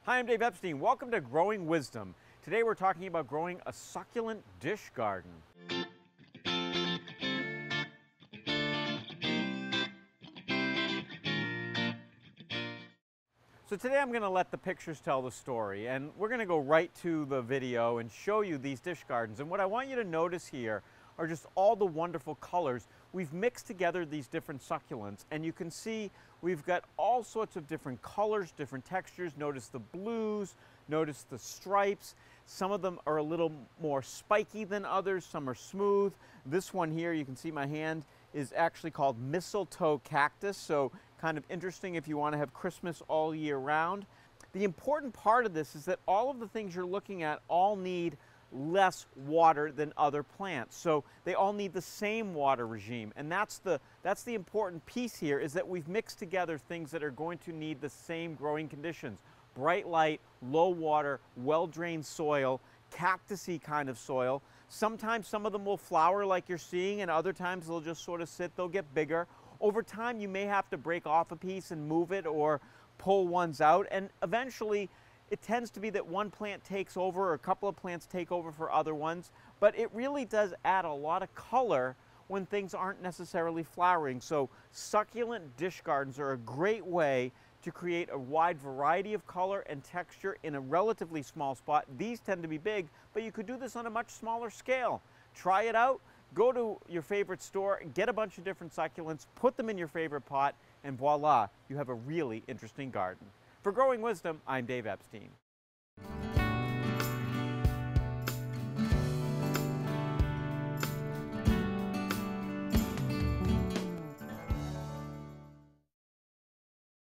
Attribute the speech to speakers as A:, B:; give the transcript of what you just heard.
A: Hi, I'm Dave Epstein. Welcome to Growing Wisdom. Today we're talking about growing a succulent dish garden. So today I'm going to let the pictures tell the story, and we're going to go right to the video and show you these dish gardens. And what I want you to notice here are just all the wonderful colors. We've mixed together these different succulents, and you can see we've got all sorts of different colors, different textures. Notice the blues, notice the stripes. Some of them are a little more spiky than others, some are smooth. This one here, you can see my hand, is actually called mistletoe cactus, so kind of interesting if you want to have Christmas all year round. The important part of this is that all of the things you're looking at all need less water than other plants. So they all need the same water regime. And that's the important piece here, is that we've mixed together things that are going to need the same growing conditions. Bright light, low water, well-drained soil, cactus-y kind of soil. Sometimes some of them will flower like you're seeing, and other times they'll just sort of sit, they'll get bigger. Over time you may have to break off a piece and move it or pull ones out, and eventually it tends to be that one plant takes over or a couple of plants take over for other ones, but it really does add a lot of color when things aren't necessarily flowering. So succulent dish gardens are a great way to create a wide variety of color and texture in a relatively small spot. These tend to be big, but you could do this on a much smaller scale. Try it out, go to your favorite store, get a bunch of different succulents, put them in your favorite pot, and voila, you have a really interesting garden. For Growing Wisdom, I'm Dave Epstein.